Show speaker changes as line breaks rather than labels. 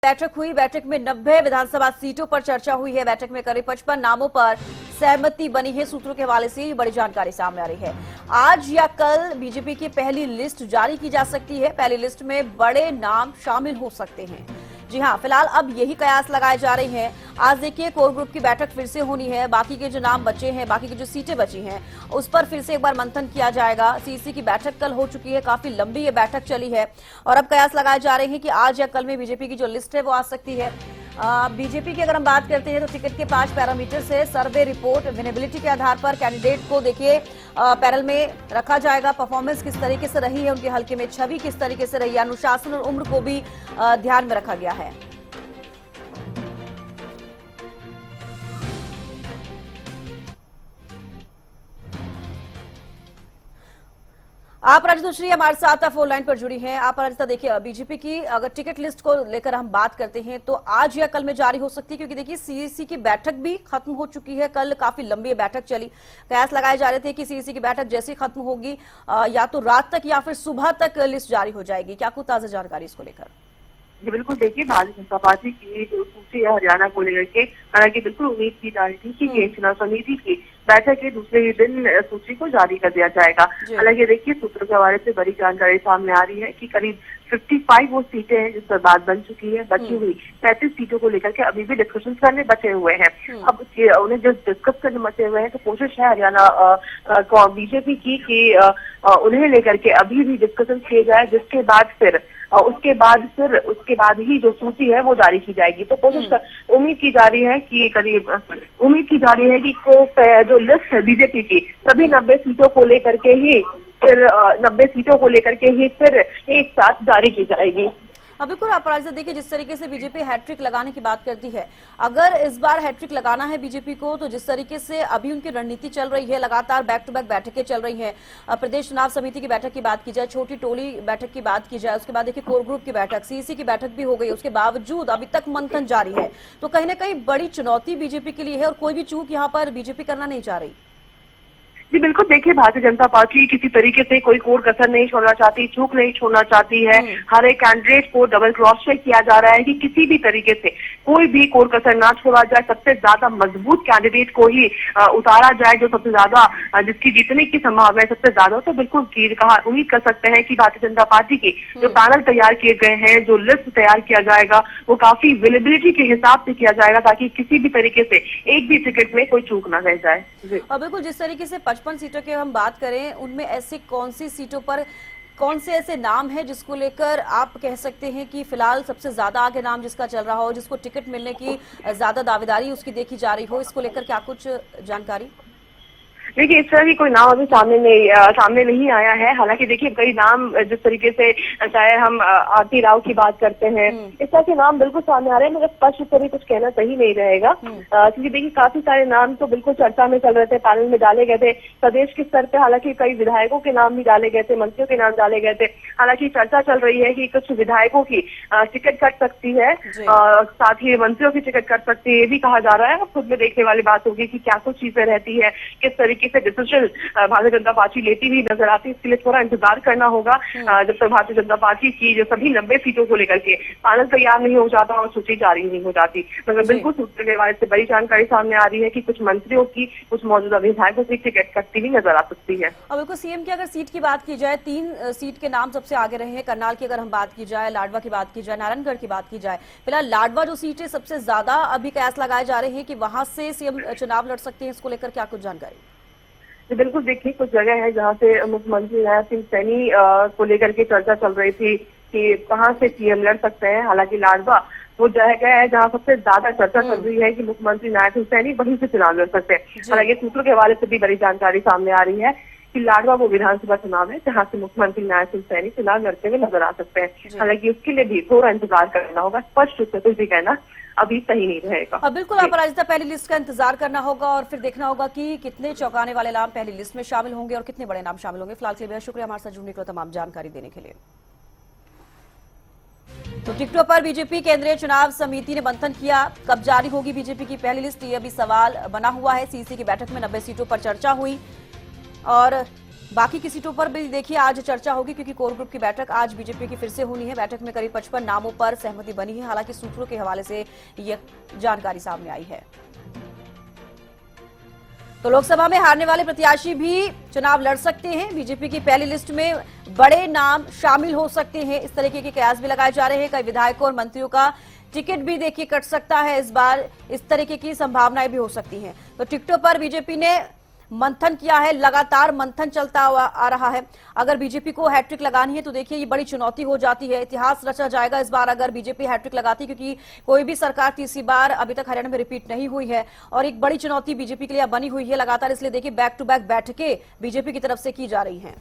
बैठक हुई। बैठक में 90 विधानसभा सीटों पर चर्चा हुई है। बैठक में करीब 55 नामों पर सहमति बनी है। सूत्रों के हवाले से बड़ी जानकारी सामने आ रही है। आज या कल बीजेपी की पहली लिस्ट जारी की जा सकती है। पहली लिस्ट में बड़े नाम शामिल हो सकते हैं। जी हां, फिलहाल अब यही कयास लगाए जा रहे हैं। आज देखिए कोर ग्रुप की बैठक फिर से होनी है। बाकी के जो नाम बचे हैं, बाकी की जो सीटें बची हैं, उस पर फिर से एक बार मंथन किया जाएगा। सीसी की बैठक कल हो चुकी है, काफी लंबी ये बैठक चली है और अब कयास लगाए जा रहे हैं कि आज या कल में बीजेपी की जो लिस्ट है वो आ सकती है। बीजेपी की अगर हम बात करते हैं तो टिकट के 5 पैरामीटर से सर्वे रिपोर्ट, विनेबिलिटी के आधार पर कैंडिडेट को देखिए पैनल में रखा जाएगा। परफॉर्मेंस किस तरीके से रही है, उनके हल्के में छवि किस तरीके से रही है, अनुशासन और उम्र को भी ध्यान में रखा गया है। आप राजिता श्री हमारे साथ फोन लाइन पर जुड़ी हैं। आप राजिता देखिए, बीजेपी की अगर टिकट लिस्ट को लेकर हम बात करते हैं तो आज या कल में जारी हो सकती है, क्योंकि देखिए सीईसी की बैठक भी खत्म हो चुकी है। कल काफी लंबी बैठक चली। कयास लगाए जा रहे थे कि सीईसी की बैठक जैसे ही खत्म होगी या तो रात तक या फिर सुबह तक लिस्ट जारी हो जाएगी। क्या कुछ ताजा जानकारी इसको लेकर?
जी बिल्कुल, देखिए भारतीय जनता पार्टी की जो सूची है हरियाणा को लेकर के, हालांकि बिल्कुल उम्मीद की जा रही थी कि केंद्रीय चुनाव समिति की बैठक के दूसरे ही दिन सूची को जारी कर दिया जाएगा। हालांकि देखिए सूत्रों के हवाले से बड़ी जानकारी सामने आ रही है कि करीब 55 वो सीटें हैं जिस पर बात बन चुकी है। बची हुई 35 सीटों को लेकर के अभी भी डिस्कशन करने बचे हुए हैं। अब उन्हें जो डिस्कस करने बचे हुए हैं तो कोशिश है हरियाणा बीजेपी की कि उन्हें लेकर के अभी भी डिस्कशन किए जाए, जिसके बाद फिर उसके बाद ही जो सूची है वो जारी की जाएगी। तो कोशिश उम्मीद की जा रही है कि जो लिस्ट है बीजेपी की सभी 90 सीटों को लेकर के ही फिर एक साथ जारी की जाएगी।
अब बिल्कुल अपराजिता देखिए, जिस तरीके से बीजेपी हैट्रिक लगाने की बात करती है, अगर इस बार हैट्रिक लगाना है बीजेपी को तो जिस तरीके से अभी उनकी रणनीति चल रही है, लगातार बैक टू बैक बैठकें चल रही हैं। प्रदेश चुनाव समिति की बैठक की बात की जाए, छोटी टोली बैठक की बात की जाए, उसके बाद देखिए कोर ग्रुप की बैठक, सीईसी की बैठक भी हो गई, उसके बावजूद अभी तक मंथन जारी है। तो कहीं ना कहीं बड़ी चुनौती बीजेपी के लिए है और कोई भी चूक यहाँ पर बीजेपी करना नहीं चाह रही।
जी बिल्कुल, देखिए भारतीय जनता पार्टी किसी तरीके से कोई कोर कसर नहीं छोड़ना चाहती, चूक नहीं छोड़ना चाहती है। हर एक कैंडिडेट को डबल क्रॉस चेक किया जा रहा है कि किसी भी तरीके से कोई भी कोर कसर ना छोड़ा जाए। सबसे ज्यादा मजबूत कैंडिडेट को ही उतारा जाए, जो सबसे ज्यादा जिसकी जीतने की संभावना है सबसे ज्यादा। तो बिल्कुल उम्मीद कर सकते हैं कि भारतीय जनता पार्टी के जो पैनल तैयार किए गए हैं, जो लिस्ट तैयार किया जाएगा, वो काफी विजिबिलिटी के हिसाब से किया जाएगा, ताकि किसी भी तरीके से एक भी टिकट में कोई चूक न रह जाए।
बिल्कुल, जिस तरीके से 55 सीटों की हम बात करें, उनमें ऐसी कौन सी सीटों पर कौन से ऐसे नाम है जिसको लेकर आप कह सकते हैं कि फिलहाल सबसे ज्यादा आगे नाम जिसका चल रहा हो, जिसको टिकट मिलने की ज्यादा दावेदारी उसकी देखी जा रही हो, इसको लेकर क्या कुछ जानकारी?
देखिए इस तरह की कोई नाम अभी सामने नहीं आया है। हालांकि देखिए कई नाम जिस तरीके से चाहे हम आरती राव की बात करते हैं, इस तरह के नाम बिल्कुल सामने आ रहे हैं, मगर स्पष्ट रूप से कुछ कहना सही नहीं रहेगा। क्योंकि देखिए काफी सारे नाम तो बिल्कुल चर्चा में चल रहे थे, पैनल में डाले गए थे प्रदेश के स्तर पे। हालांकि कई विधायकों के नाम भी डाले गए थे, मंत्रियों के नाम डाले गए थे। हालांकि चर्चा चल रही है कि कुछ विधायकों की टिकट कट सकती है, साथ ही मंत्रियों की टिकट कट सकती है, ये भी कहा जा रहा है। खुद में देखने वाली बात होगी कि क्या कुछ चीजें रहती है, किस तरीके से डिसीजन भारतीय जनता पार्टी लेती हुई नजर आती है। इसके लिए थोड़ा इंतजार करना होगा जब तक भारतीय जनता पार्टी की जो सभी 90 सीटों को लेकर के पैनल तैयार नहीं हो जाता और सूची जारी नहीं हो जाती। मगर बिल्कुल सूत्रों के हवाले से बड़ी जानकारी सामने आ रही है कि कुछ मंत्रियों की, कुछ मौजूदा विधायकों की टिकट कटती हुई नजर आ सकती है।
और बिल्कुल सीएम की अगर सीट की बात की जाए, 3 सीट के नाम सबसे आगे रहे हैं। करनाल की अगर हम बात की जाए, लाडवा की बात की जाए, नारायणगढ़ की बात की जाए, फिलहाल लाडवा जो सीट है सबसे ज्यादा अभी कयास लगाए जा रहे हैं कि वहां से सीएम चुनाव लड़ सकते हैं। इसको लेकर क्या कुछ जानकारी?
बिल्कुल, देखिए कुछ जगह है जहाँ से मुख्यमंत्री नायब सिंह सैनी को लेकर के चर्चा चल रही थी कि कहाँ से सीएम लड़ सकते हैं। हालांकि लाडवा वो जगह है जहाँ सबसे ज्यादा चर्चा चल रही है कि मुख्यमंत्री नायब सिंह सैनी वहीं से चुनाव लड़ सकते हैं। हालांकि सूत्रों के हवाले से भी बड़ी जानकारी सामने आ रही है कि लाडवा वो विधानसभा चुनाव है जहाँ से मुख्यमंत्री नायब सिंह सैनी चुनाव लड़ते हुए नजर आ सकते हैं। हालांकि उसके लिए भी थोड़ा इंतजार करना होगा, स्पष्ट रूप से कुछ भी कहना अभी सही नहीं रहेगा।
बिल्कुल अपराजिता, पहली लिस्ट का इंतजार करना होगा और फिर देखना होगा कि कितने चौंकाने वाले नाम पहली लिस्ट में शामिल होंगे और कितने बड़े नाम शामिल होंगे। फिलहाल के लिए बेहद शुक्रिया हमारे साथ जुड़ने के लिए, तमाम जानकारी देने के लिए। तो टिकटों पर बीजेपी केंद्रीय चुनाव समिति ने मंथन किया। कब जारी होगी बीजेपी की पहली लिस्ट, ये अभी सवाल बना हुआ है। सीईसी की बैठक में 90 सीटों पर चर्चा हुई और बाकी की सीटों पर भी देखिए आज चर्चा होगी, क्योंकि कोर ग्रुप की बैठक आज बीजेपी की फिर से होनी है। बैठक में करीब 55 नामों पर सहमति बनी है। हालांकि सूत्रों के हवाले से यह जानकारी सामने आई है। तो लोकसभा में हारने वाले प्रत्याशी भी चुनाव लड़ सकते हैं। बीजेपी की पहली लिस्ट में बड़े नाम शामिल हो सकते हैं। इस तरीके के कयास भी लगाए जा रहे हैं। कई विधायकों और मंत्रियों का टिकट भी देखिए कट सकता है इस बार। इस तरीके की संभावनाएं भी हो सकती हैं। तो टिकटों पर बीजेपी ने मंथन किया है, लगातार मंथन चलता आ रहा है। अगर बीजेपी को हैट्रिक लगानी है तो देखिए ये बड़ी चुनौती हो जाती है। इतिहास रचा जाएगा इस बार अगर बीजेपी हैट्रिक लगाती, क्योंकि कोई भी सरकार तीसरी बार अभी तक हरियाणा में रिपीट नहीं हुई है और एक बड़ी चुनौती बीजेपी के लिए बनी हुई है लगातार। इसलिए देखिए बैक टू बैक बैठकें बीजेपी की तरफ से की जा रही हैं।